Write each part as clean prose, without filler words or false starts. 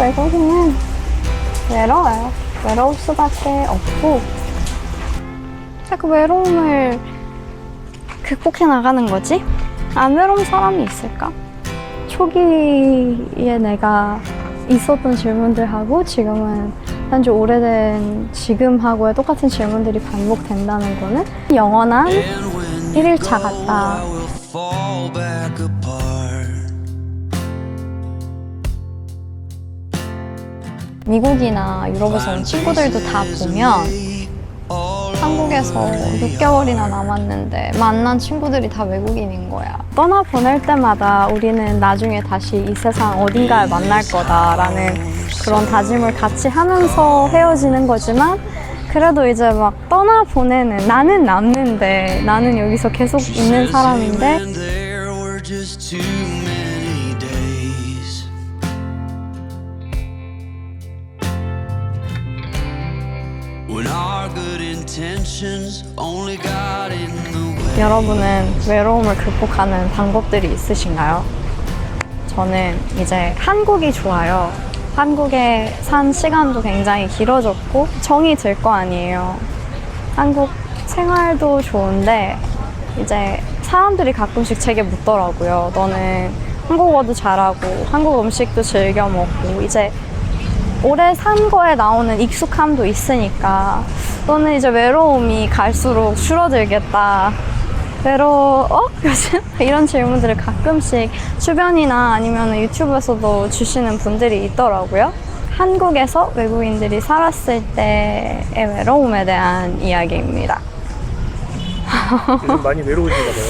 외국인은 외로워요. 외로울 수밖에 없고, 그 외로움을 극복해 나가는 거지? 안 외로운 사람이 있을까? 초기에 내가 있었던 질문들하고 지금은 아주 오래된 지금하고의 똑같은 질문들이 반복된다는 거는 영원한 1일차 같다. 미국이나 유럽에서 온 친구들도 다 보면 한국에서 6개월이나 남았는데 만난 친구들이 다 외국인인 거야. 떠나보낼 때마다 우리는 나중에 다시 이 세상 어딘가에 만날 거다라는 그런 다짐을 같이 하면서 헤어지는 거지만, 그래도 이제 막 떠나보내는, 나는 남는데 나는 여기서 계속 있는 사람인데 여러분은 외로움을 극복하는 방법들이 있으신가요? 저는 이제 한국이 좋아요. 한국에 산 시간도 굉장히 길어졌고 정이 들 거 아니에요. 한국 생활도 좋은데 이제 사람들이 가끔씩 제게 묻더라고요. 너는 한국어도 잘하고 한국 음식도 즐겨 먹고 이제 오래 산 거에 나오는 익숙함도 있으니까 너는 이제 외로움이 갈수록 줄어들겠다. 외로워? 요즘? 이런 질문들을 가끔씩 주변이나 아니면 유튜브에서도 주시는 분들이 있더라고요. 한국에서 외국인들이 살았을 때의 외로움에 대한 이야기입니다. 요즘 많이 외로우신가 봐요.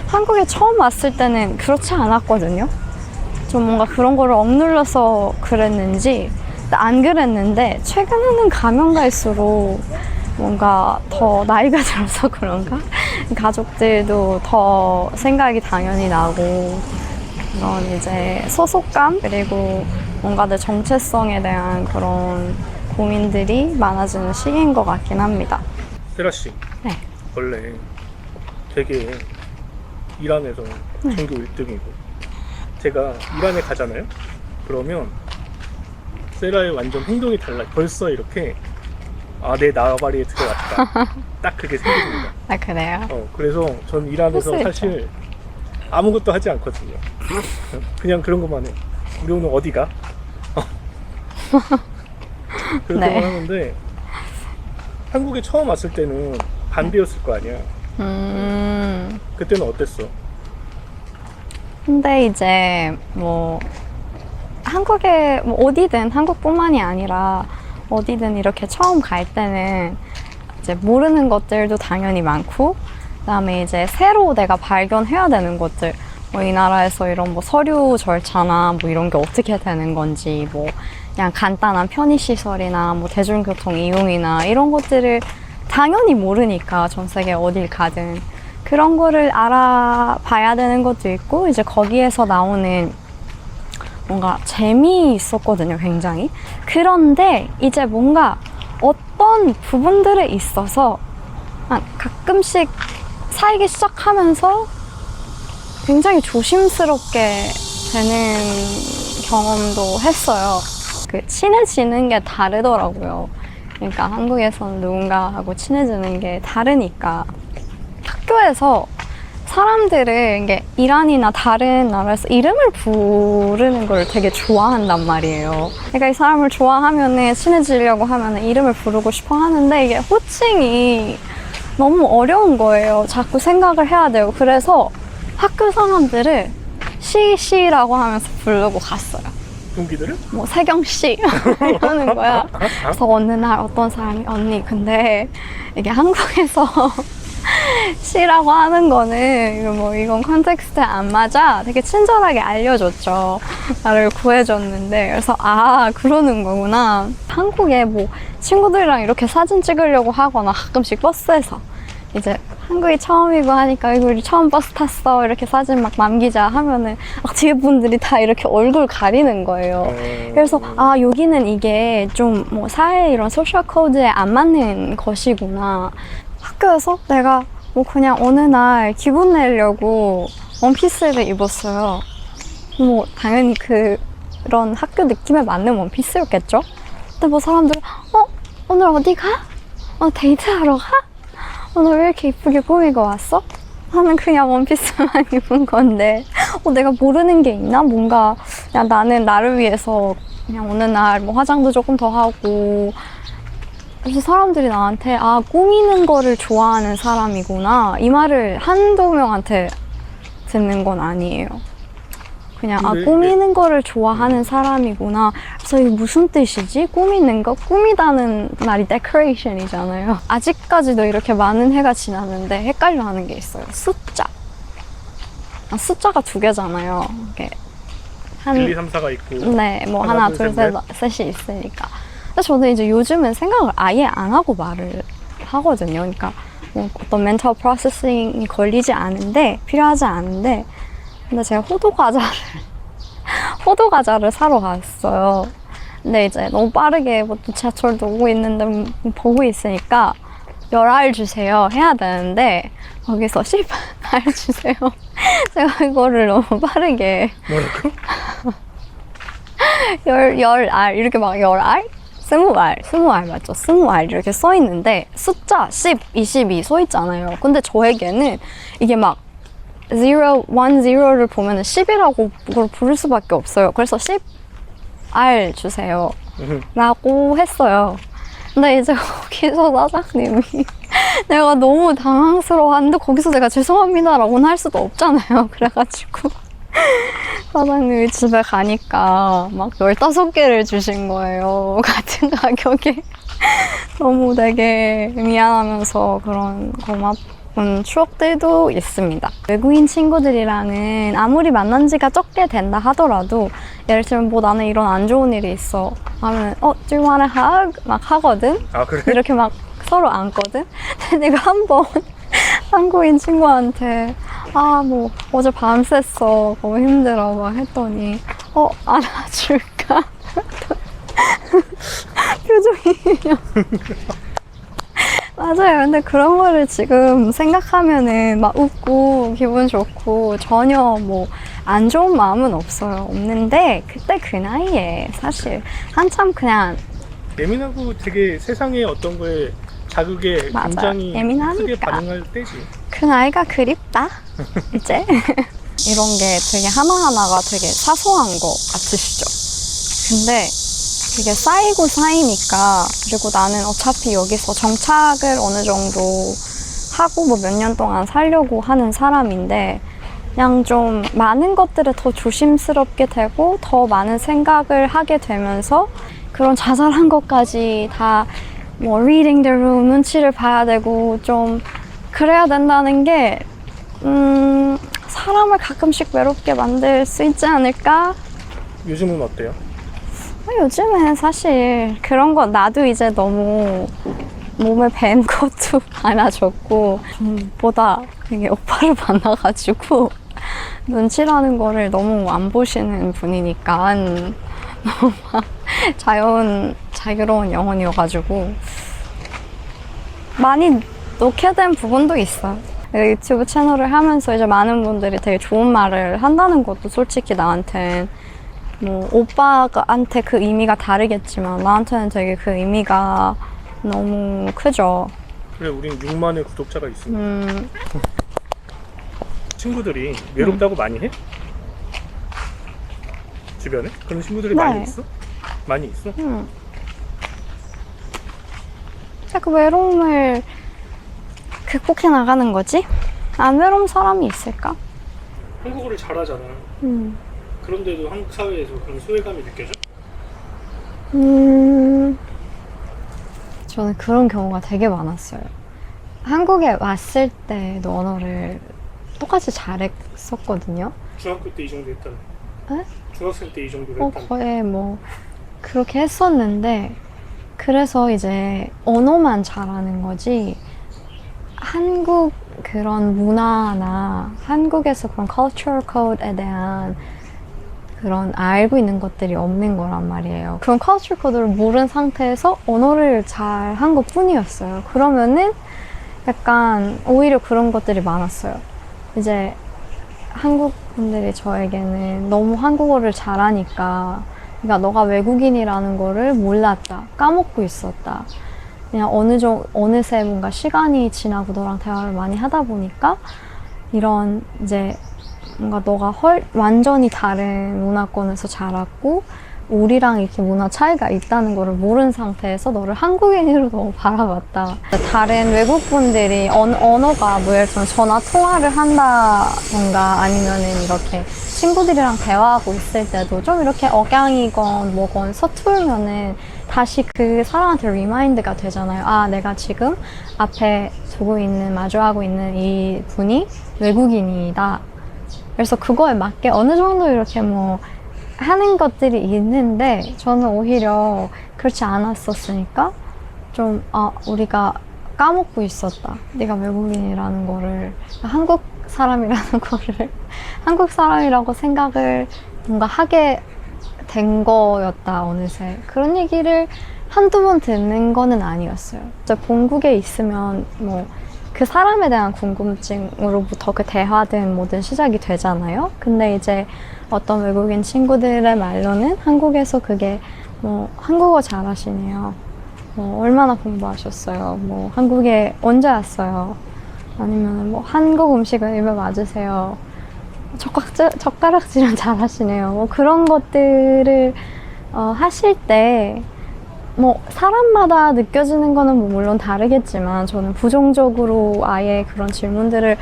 한국에 처음 왔을 때는 그렇지 않았거든요. 좀 뭔가 그런 거를 억눌러서 그랬는지 안 그랬는데, 최근에는 가면 갈수록 뭔가 더 나이가 들어서 그런가? 가족들도 더 생각이 당연히 나고, 그런 이제 소속감, 그리고 뭔가 내 정체성에 대한 그런 고민들이 많아지는 시기인 것 같긴 합니다. 세라 씨, 네. 원래 되게 이란에서 전교 1등이고 제가 이란에 가잖아요? 그러면 세라의 완전 행동이 달라요. 벌써 이렇게 내 나와바리에 들어왔다. 딱 그게 생깁니다. 아, 그래요? 그래서 전 이란에서 사실 아무것도 하지 않거든요. 그냥 그런 것만 해. 우리 오늘 어디 가? 그렇게 네. 하는데 한국에 처음 왔을 때는 반대였을 거 아니야. 그때는 어땠어? 근데 이제 뭐 한국에 뭐 어디든, 한국뿐만이 아니라 어디든 이렇게 처음 갈 때는 이제 모르는 것들도 당연히 많고, 그다음에 이제 새로 내가 발견해야 되는 것들, 뭐 이 나라에서 이런 뭐 서류 절차나 뭐 이런 게 어떻게 되는 건지, 뭐 그냥 간단한 편의시설이나 뭐 대중교통 이용이나 이런 것들을 당연히 모르니까 전 세계 어딜 가든 그런 거를 알아봐야 되는 것도 있고, 이제 거기에서 나오는 뭔가 재미있었거든요, 굉장히. 그런데 이제 뭔가 어떤 부분들에 있어서 가끔씩 살기 시작하면서 굉장히 조심스럽게 되는 경험도 했어요. 친해지는 게 다르더라고요. 그러니까 한국에서는 누군가하고 친해지는 게 다르니까. 학교에서 사람들을 이게 이란이나 다른 나라에서 이름을 부르는 걸 되게 좋아한단 말이에요. 그러니까 이 사람을 좋아하면은, 친해지려고 하면은 이름을 부르고 싶어 하는데 이게 호칭이 너무 어려운 거예요. 자꾸 생각을 해야 되고. 그래서 학교 사람들을 씨라고 하면서 부르고 갔어요. 동기들을? 뭐 세경씨 이러는 거야. 그래서 어느 날 어떤 사람이, 언니 근데 이게 한국에서 씨라고 하는 거는 이건 컨텍스트에 안 맞아. 되게 친절하게 알려줬죠. 나를 구해줬는데. 그래서 그러는 거구나. 한국에 뭐 친구들이랑 이렇게 사진 찍으려고 하거나 가끔씩 버스에서 이제 한국이 처음이고 하니까 우리 처음 버스 탔어 이렇게 사진 막 남기자 하면은 뒤에 분들이 다 이렇게 얼굴 가리는 거예요. 그래서 여기는 이게 좀 뭐 사회 이런 소셜 코드에 안 맞는 것이구나. 학교에서 내가 뭐 그냥 어느 날 기분 내려고 원피스를 입었어요. 뭐 당연히 그런 학교 느낌에 맞는 원피스였겠죠? 근데 뭐 사람들은 오늘 어디 가? 데이트하러 가? 오늘 왜 이렇게 이쁘게 꾸미고 왔어? 나는 그냥 원피스만 입은 건데 내가 모르는 게 있나? 뭔가 그냥 나는 나를 위해서 그냥 어느 날 뭐 화장도 조금 더 하고 그래서 사람들이 나한테 꾸미는 거를 좋아하는 사람이구나 이 말을 한두 명한테 듣는 건 아니에요. 그냥 꾸미는 거를 좋아하는 사람이구나. 그래서 이게 무슨 뜻이지? 꾸미는 거? 꾸미다는 말이 decoration이잖아요. 아직까지도 이렇게 많은 해가 지났는데 헷갈려하는 게 있어요. 숫자. 숫자가 2개잖아요. 이게 1, 2, 3, 4가 있고 네, 뭐 하나, 둘, 셋, 셋이 있으니까. 근데 저는 이제 요즘은 생각을 아예 안 하고 말을 하거든요. 그러니까 뭐 어떤 멘탈 프로세싱이 걸리지 않은데 필요하지 않은데 근데 제가 호두 과자를 사러 갔어요. 근데 이제 너무 빠르게 뭐 또 지하철도 오고 있는데 보고 있으니까 10알 주세요 해야 되는데 거기서 10알 주세요. 제가 이거를 너무 빠르게 뭐라고? 10알 이렇게 막 10알? 20알 맞죠? 20알 이렇게 써 있는데 숫자 10, 22 써 있잖아요. 근데 저에게는 이게 막 0, 1, 0를 보면 10이라고 그걸 부를 수밖에 없어요. 그래서 10알 주세요 라고 했어요. 근데 이제 거기서 사장님이 내가 너무 당황스러워하는데 거기서 내가 죄송합니다 라고는 할 수도 없잖아요. 그래가지고 사장님이 집에 가니까 막 15개를 주신 거예요. 같은 가격에. 너무 되게 미안하면서 그런 고마운 추억들도 있습니다. 외국인 친구들이랑은 아무리 만난 지가 적게 된다 하더라도 예를 들면 뭐 나는 이런 안 좋은 일이 있어 하면 do you wanna hug? 막 하거든? 그래? 이렇게 막 서로 안거든? 근데 내가 한번 한국인 친구한테 뭐 어제 밤샜어 너무 힘들어 막 했더니 안아줄까? 표정이 맞아요. 근데 그런 거를 지금 생각하면은 막 웃고 기분 좋고 전혀 뭐 안 좋은 마음은 없는데 그때 그 나이에 사실 한참 그냥 예민하고 되게 세상의 어떤 거에 자극에 맞아요. 굉장히 예민하니까. 크게 반응할 때지. 그 나이가 그립다 이제 이런 게 되게 하나하나가 되게 사소한 거 같으시죠? 근데 그게 쌓이고 쌓이니까 그리고 나는 어차피 여기서 정착을 어느 정도 하고 뭐 몇 년 동안 살려고 하는 사람인데 그냥 좀 많은 것들을 더 조심스럽게 되고 더 많은 생각을 하게 되면서 그런 자잘한 것까지 다 뭐 reading the room 눈치를 봐야 되고 좀 그래야 된다는 게 사람을 가끔씩 외롭게 만들 수 있지 않을까? 요즘은 어때요? 요즘엔 사실 그런 거 나도 이제 너무 몸을 밴 것도 많아졌고 전보다 되게 오빠를 만나가지고 눈치라는 거를 너무 안 보시는 분이니까 너무 막 자유로운 영혼이어가지고 많이 놓게 된 부분도 있어요. 유튜브 채널을 하면서 이제 많은 분들이 되게 좋은 말을 한다는 것도 솔직히 나한텐 뭐 오빠한테 그 의미가 다르겠지만 나한테는 되게 그 의미가 너무 크죠. 그래, 우린 6만의 구독자가 있습니다. 친구들이 외롭다고 많이 해? 주변에? 그런 친구들이 네. 많이 있어? 많이 있어? 그 외로움을 극복해 나가는 거지? 안 외로운 사람이 있을까? 한국어를 잘하잖아. 그런데도 한국 사회에서 그런 소외감이 느껴져? 저는 그런 경우가 되게 많았어요. 한국에 왔을 때도 언어를 똑같이 잘했었거든요. 중학교 때 이 정도 했다는. 에? 중학생 때 이 정도로 했다는. 거의 뭐 그렇게 했었는데 그래서 이제 언어만 잘하는 거지 한국 그런 문화나 한국에서 그런 cultural code에 대한 그런 알고 있는 것들이 없는 거란 말이에요. 그런 cultural code를 모르는 상태에서 언어를 잘 한 것 뿐이었어요. 그러면은 약간 오히려 그런 것들이 많았어요. 이제 한국 분들이 저에게는 너무 한국어를 잘하니까 그러니까 너가 외국인이라는 거를 몰랐다. 까먹고 있었다. 그냥 어느새 뭔가 시간이 지나고 너랑 대화를 많이 하다 보니까 이런 이제 뭔가 너가 완전히 다른 문화권에서 자랐고 우리랑 이렇게 문화 차이가 있다는 거를 모르는 상태에서 너를 한국인으로 너무 바라봤다. 다른 외국분들이 언어가 뭐 예를 들면 전화 통화를 한다던가 아니면은 이렇게 친구들이랑 대화하고 있을 때도 좀 이렇게 억양이건 뭐건 서툴면은 다시 그 사람한테 리마인드가 되잖아요. 아, 내가 지금 앞에 마주하고 있는 이 분이 외국인이다. 그래서 그거에 맞게 어느 정도 이렇게 뭐 하는 것들이 있는데 저는 오히려 그렇지 않았었으니까 좀 우리가 까먹고 있었다. 네가 외국인이라는 거를 한국 사람이라고 생각을 뭔가 하게 된 거였다. 어느새 그런 얘기를 한두 번 듣는 거는 아니었어요. 진짜 본국에 있으면 뭐 그 사람에 대한 궁금증으로부터 그 대화든 뭐든 시작이 되잖아요. 근데 이제 어떤 외국인 친구들의 말로는 한국에서 그게 뭐 한국어 잘하시네요. 뭐 얼마나 공부하셨어요. 뭐 한국에 언제 왔어요. 아니면 뭐 한국 음식은 입에 맞으세요. 젓가락질은 잘하시네요. 뭐 그런 것들을 하실 때 뭐 사람마다 느껴지는 거는 뭐 물론 다르겠지만 저는 부정적으로 아예 그런 질문들을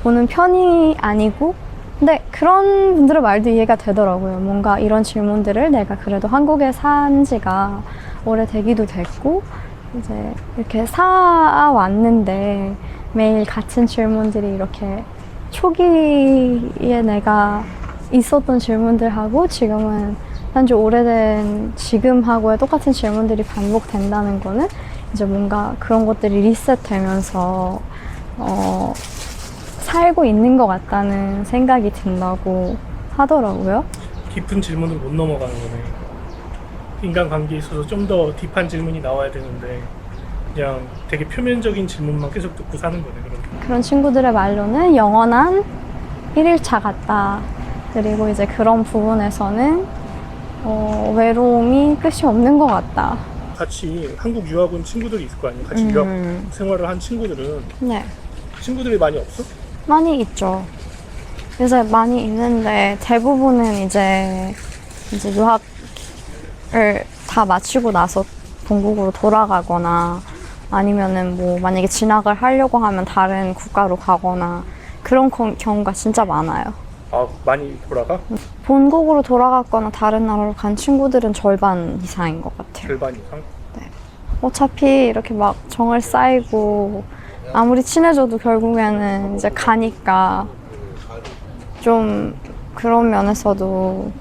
보는 편이 아니고 근데 그런 분들의 말도 이해가 되더라고요. 뭔가 이런 질문들을 내가 그래도 한국에 산 지가 오래되기도 됐고 이제 이렇게 살아왔는데 매일 같은 질문들이 이렇게 초기에 내가 있었던 질문들하고 지금은 단지 오래된 지금하고의 똑같은 질문들이 반복된다는 거는 이제 뭔가 그런 것들이 리셋되면서 살고 있는 것 같다는 생각이 든다고 하더라고요. 깊은 질문을 못 넘어가는 거네. 인간관계에 있어서 좀 더 딥한 질문이 나와야 되는데 그냥 되게 표면적인 질문만 계속 듣고 사는 거네. 그런 친구들의 말로는 영원한 1일차 같다. 그리고 이제 그런 부분에서는 외로움이 끝이 없는 것 같다. 같이 한국 유학 온 친구들이 있을 거 아니에요? 같이 유학 생활을 한 친구들은 네. 친구들이 많이 없어? 많이 있죠. 요새 많이 있는데 대부분은 이제 유학을 다 마치고 나서 본국으로 돌아가거나 아니면은 뭐 만약에 진학을 하려고 하면 다른 국가로 가거나 그런 경우가 진짜 많아요. 아, 많이 돌아가? 본국으로 돌아갔거나 다른 나라로 간 친구들은 절반 이상인 것 같아요. 절반 이상? 네. 어차피 이렇게 막 정을 쌓이고 아무리 친해져도 결국에는 이제 가니까 좀 그런 면에서도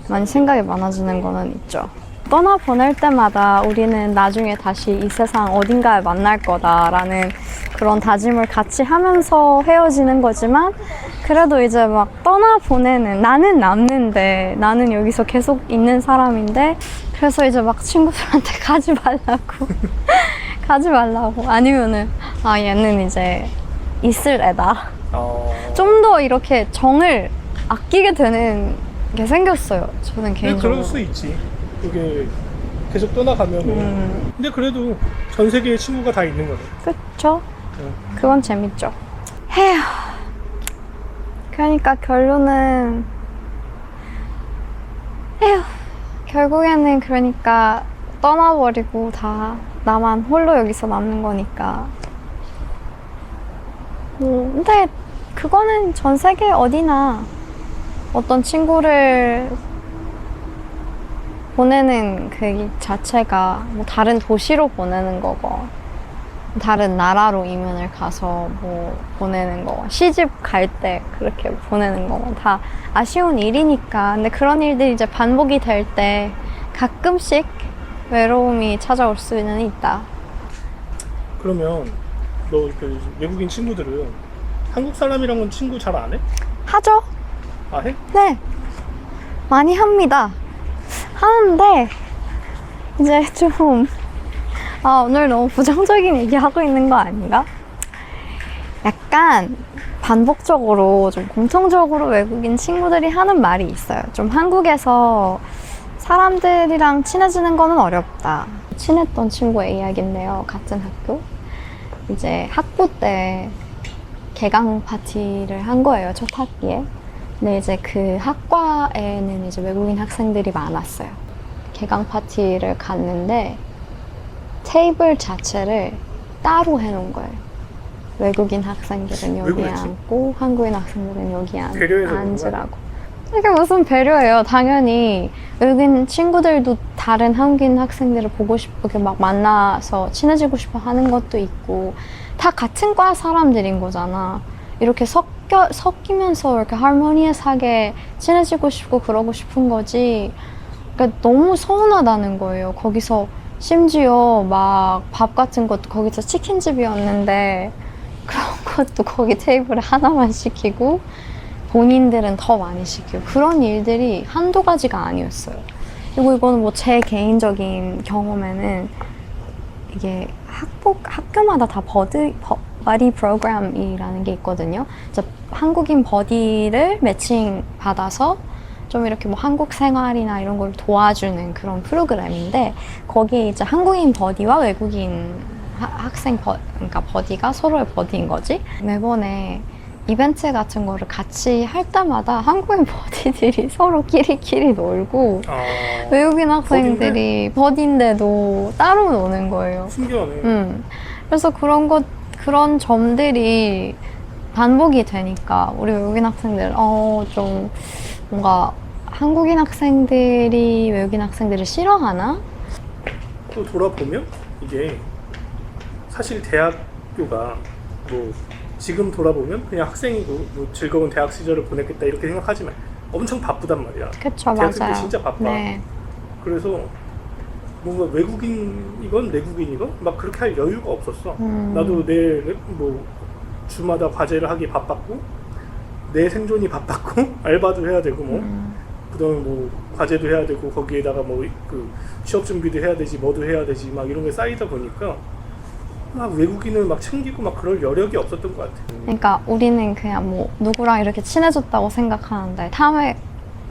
많이 생각이 많아지는 거는 있죠. 떠나보낼 때마다 우리는 나중에 다시 이 세상 어딘가에 만날 거다라는 그런 다짐을 같이 하면서 헤어지는 거지만 그래도 이제 막 떠나보내는 나는 남는데 나는 여기서 계속 있는 사람인데 그래서 이제 막 친구들한테 가지 말라고 가지 말라고 아니면은 얘는 이제 있을 애다 좀 더 이렇게 정을 아끼게 되는 게 생겼어요. 저는 개인적으로. 그럴 수 있지. 그게 계속 떠나가면은 근데 그래도 전 세계에 친구가 다 있는 거네. 그쵸? 그건 재밌죠. 해요. 그러니까 결론은 결국에는 그러니까 떠나버리고 다 나만 홀로 여기서 남는 거니까 근데 그거는 전 세계 어디나 어떤 친구를 보내는 그 자체가 뭐 다른 도시로 보내는 거고 다른 나라로 이민을 가서 뭐 보내는 거 시집 갈 때 그렇게 보내는 거 다 아쉬운 일이니까. 근데 그런 일들이 이제 반복이 될 때 가끔씩 외로움이 찾아올 수는 있다. 그러면 너 그 외국인 친구들은 한국 사람이랑은 친구 잘 안 해? 하죠? 아, 해? 네, 많이 합니다. 하는데 이제 좀 오늘 너무 부정적인 얘기하고 있는 거 아닌가? 약간 반복적으로 좀 공통적으로 외국인 친구들이 하는 말이 있어요. 좀 한국에서 사람들이랑 친해지는 거는 어렵다. 친했던 친구의 이야기인데요. 같은 학교. 이제 학부 때 개강 파티를 한 거예요. 첫 학기에. 근데 이제 그 학과에는 이제 외국인 학생들이 많았어요. 개강 파티를 갔는데 테이블 자체를 따로 해놓은 거예요. 외국인 학생들은 여기 그랬지? 앉고 한국인 학생들은 여기 배려해서 그런 앉으라고. 이게 무슨 배려예요. 당연히 외국인 친구들도 다른 한국인 학생들을 보고 싶고 막 만나서 친해지고 싶어 하는 것도 있고 다 같은 과 사람들인 거잖아. 이렇게 섞이면서 이렇게 하모니에스하게 친해지고 싶고 그러고 싶은 거지. 그러니까 너무 서운하다는 거예요. 거기서 심지어 막 밥 같은 것도 거기서 치킨집이었는데 그런 것도 거기 테이블에 하나만 시키고 본인들은 더 많이 시키고 그런 일들이 한두 가지가 아니었어요. 그리고 이거는 뭐 제 개인적인 경험에는 이게 학교마다 다 버디 프로그램이라는 게 있거든요. 한국인 버디를 매칭 받아서 좀 이렇게 뭐 한국 생활이나 이런 걸 도와주는 그런 프로그램인데 거기에 이제 한국인 버디와 외국인 학생 그러니까 버디가 서로의 버디인 거지. 매번에 이벤트 같은 거를 같이 할 때마다 한국인 버디들이 서로 끼리끼리 놀고 외국인 학생들이 버디인데도 따로 노는 거예요. 신기하네. 그래서 그런 점들이 반복이 되니까 우리 외국인 학생들 좀 뭔가 한국인 학생들이 외국인 학생들을 싫어하나? 또 돌아보면 이게 사실 대학교가 뭐 지금 돌아보면 그냥 학생이고 뭐 즐거운 대학 시절을 보냈겠다 이렇게 생각하지만 엄청 바쁘단 말이야. 그쵸, 대학생 맞아요. 때 진짜 바빠. 네. 그래서 뭔가 외국인이건 내국인이건 막 그렇게 할 여유가 없었어. 나도 내 뭐 주마다 과제를 하기 바빴고 내 생존이 바빴고 알바도 해야 되고 뭐 그다음에 뭐 과제도 해야 되고 거기에다가 뭐 그 취업 준비도 해야 되지 뭐도 해야 되지 막 이런 게 쌓이다 보니까 막 외국인을 막 챙기고 막 그럴 여력이 없었던 것 같아. 그러니까 우리는 그냥 뭐 누구랑 이렇게 친해졌다고 생각하는데 다음에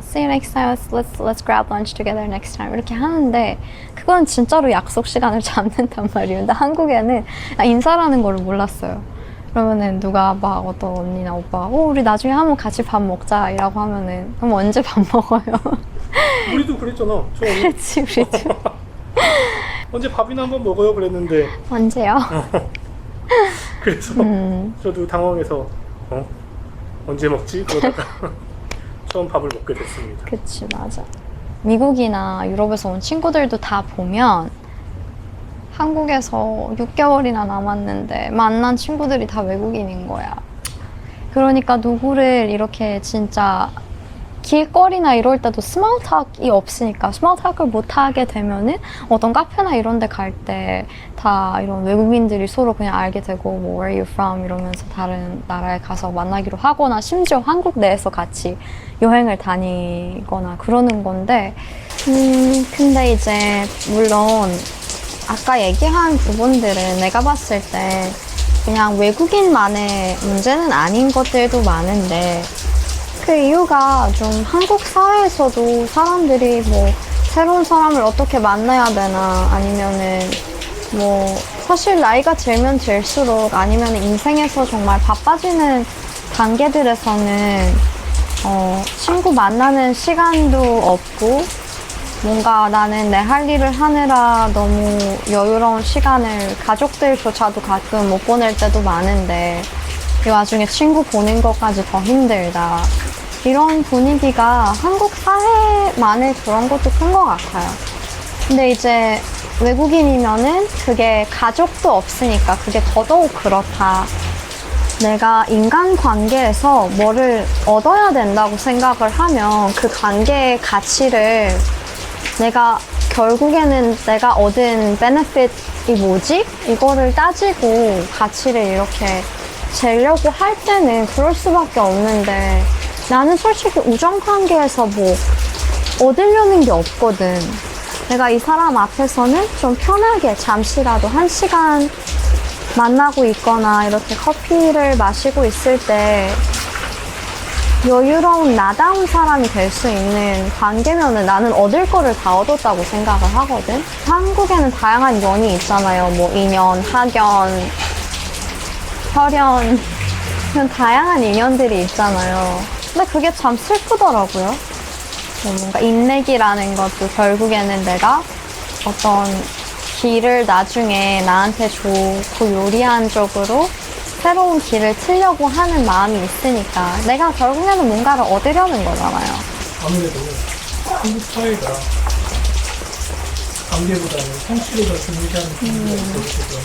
see you next time, let's grab lunch together next time 이렇게 하는데 그건 진짜로 약속 시간을 잡는단 말이에요. 근데 한국에는 인사라는 걸 몰랐어요. 그러면은 누가 막 어떤 언니나 오빠가 우리 나중에 한번 같이 밥 먹자 이라고 하면은 그럼 언제 밥 먹어요? 우리도 그랬잖아. 저 언니 그렇지 우리도. 언제 밥이나 한번 먹어요 그랬는데 언제요? 그래서 저도 당황해서 언제 먹지? 그러다가 처음 밥을 먹게 됐습니다. 그치 맞아. 미국이나 유럽에서 온 친구들도 다 보면 한국에서 6개월이나 남았는데 만난 친구들이 다 외국인인 거야. 그러니까 누구를 이렇게 진짜 길거리나 이럴 때도 스몰 톡이 없으니까 스몰 톡을 못 하게 되면은 어떤 카페나 이런 데 갈 때 다 이런 외국인들이 서로 그냥 알게 되고 뭐 where are you from 이러면서 다른 나라에 가서 만나기로 하거나 심지어 한국 내에서 같이 여행을 다니거나 그러는 건데 근데 이제 물론 아까 얘기한 부분들은 내가 봤을 때 그냥 외국인만의 문제는 아닌 것들도 많은데 그 이유가 좀 한국 사회에서도 사람들이 뭐 새로운 사람을 어떻게 만나야 되나 아니면은 뭐 사실 나이가 들면 들수록 아니면 인생에서 정말 바빠지는 단계들에서는 친구 만나는 시간도 없고 뭔가 나는 내 할 일을 하느라 너무 여유로운 시간을 가족들조차도 가끔 못 보낼 때도 많은데 이 와중에 친구 보는 것까지 더 힘들다. 이런 분위기가 한국 사회만의 그런 것도 큰 것 같아요. 근데 이제 외국인이면은 그게 가족도 없으니까 그게 더더욱 그렇다. 내가 인간관계에서 뭐를 얻어야 된다고 생각을 하면 그 관계의 가치를 내가 결국에는 내가 얻은 베네핏이 뭐지? 이거를 따지고 가치를 이렇게 재려고 할 때는 그럴 수밖에 없는데 나는 솔직히 우정관계에서 뭐 얻으려는 게 없거든. 내가 이 사람 앞에서는 좀 편하게 잠시라도 1시간 만나고 있거나 이렇게 커피를 마시고 있을 때 여유로운 나다운 사람이 될 수 있는 관계면은 나는 얻을 거를 다 얻었다고 생각을 하거든. 한국에는 다양한 연이 있잖아요. 뭐 인연, 학연, 혈연 그런 다양한 인연들이 있잖아요. 근데 그게 참 슬프더라고요. 뭔가 인맥이라는 것도 결국에는 내가 어떤 길을 나중에 나한테 좋고 요리한 쪽으로 새로운 길을 트려고 하는 마음이 있으니까 내가 결국에는 뭔가를 얻으려는 거잖아요. 아무래도 한국 사회가 관계보다는 성취를 더 중요시하는 분위기가 있어서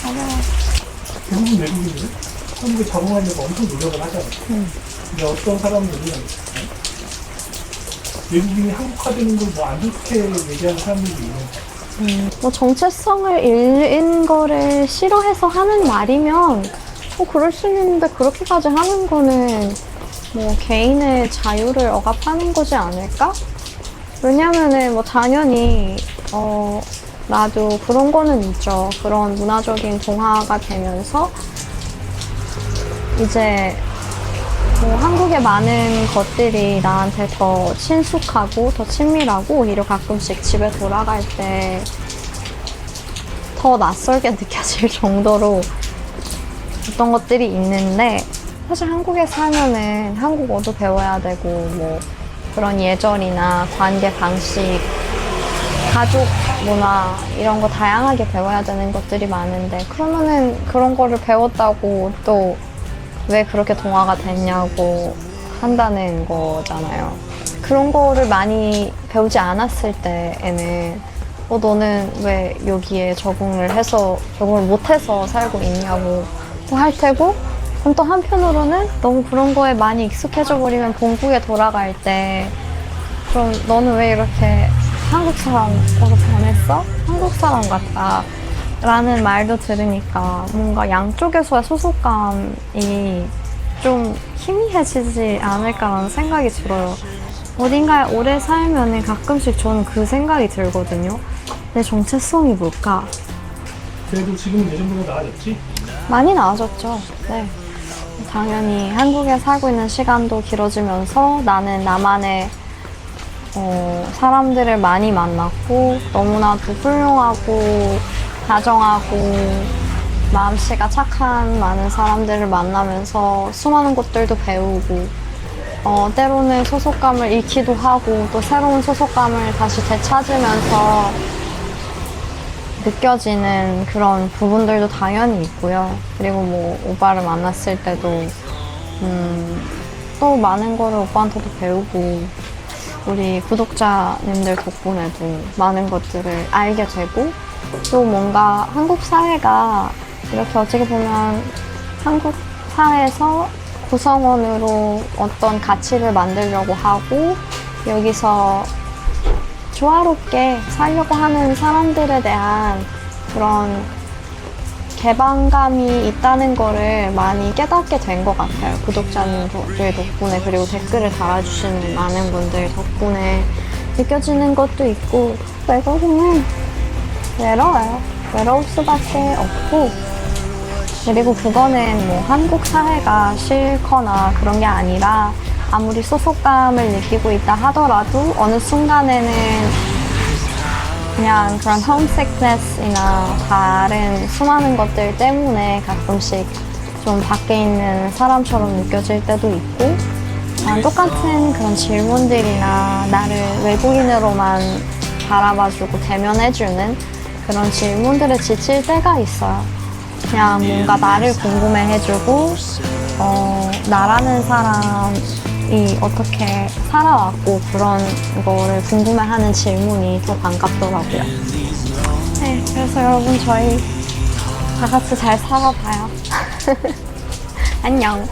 그러니까 맞아요. 대부분 외국인들은 한국에 적응하려고 엄청 노력을 하잖아요. 근데 어떤 사람들은 외국인이 한국화되는 걸 뭐 안 좋게 얘기하는 사람들도 있는 뭐 정체성을 잃는 거를 싫어해서 하는 말이면 그럴 수 있는데 그렇게까지 하는 거는 뭐 개인의 자유를 억압하는 거지 않을까? 왜냐면은 뭐 당연히 나도 그런 거는 있죠. 그런 문화적인 동화가 되면서 이제 뭐 한국의 많은 것들이 나한테 더 친숙하고 더 친밀하고 오히려 가끔씩 집에 돌아갈 때 더 낯설게 느껴질 정도로 어떤 것들이 있는데 사실 한국에 살면은 한국어도 배워야 되고 뭐 그런 예절이나 관계 방식, 가족 문화 이런 거 다양하게 배워야 되는 것들이 많은데 그러면은 그런 거를 배웠다고 또 왜 그렇게 동화가 됐냐고 한다는 거잖아요. 그런 거를 많이 배우지 않았을 때에는 너는 왜 여기에 적응을 못해서 살고 있냐고 할 테고 그럼 또 한편으로는 너무 그런 거에 많이 익숙해져 버리면 본국에 돌아갈 때 그럼 너는 왜 이렇게 한국 사람으로 변했어? 한국 사람 같다. 라는 말도 들으니까 뭔가 양쪽에서의 소속감이 좀 희미해지지 않을까라는 생각이 들어요. 어딘가에 오래 살면은 가끔씩 저는 그 생각이 들거든요. 내 정체성이 뭘까? 그래도 지금은 예전보다 나아졌지? 많이 나아졌죠. 네. 당연히 한국에 살고 있는 시간도 길어지면서 나는 나만의 사람들을 많이 만났고 너무나도 훌륭하고 다정하고 마음씨가 착한 많은 사람들을 만나면서 수많은 것들도 배우고 때로는 소속감을 잃기도 하고 또 새로운 소속감을 다시 되찾으면서 느껴지는 그런 부분들도 당연히 있고요. 그리고 뭐 오빠를 만났을 때도 또 많은 거를 오빠한테도 배우고 우리 구독자님들 덕분에도 많은 것들을 알게 되고 또 뭔가 한국 사회가 이렇게 어떻게 보면 한국 사회에서 구성원으로 어떤 가치를 만들려고 하고 여기서 조화롭게 살려고 하는 사람들에 대한 그런 개방감이 있다는 거를 많이 깨닫게 된 것 같아요. 구독자님들 덕분에 그리고 댓글을 달아주시는 많은 분들 덕분에 느껴지는 것도 있고 외국인은 외로워요. 외로울 수밖에 없고 그리고 그거는 뭐 한국 사회가 싫거나 그런 게 아니라 아무리 소속감을 느끼고 있다 하더라도 어느 순간에는 그냥 그런 homesickness이나 다른 수많은 것들 때문에 가끔씩 좀 밖에 있는 사람처럼 느껴질 때도 있고 똑같은 그런 질문들이나 나를 외국인으로만 바라봐주고 대면해주는 그런 질문들에 지칠 때가 있어요. 그냥 뭔가 나를 궁금해해주고 나라는 사람이 어떻게 살아왔고 그런 거를 궁금해하는 질문이 더 반갑더라고요. 네, 그래서 여러분 저희 다 같이 잘 살아봐요. 안녕.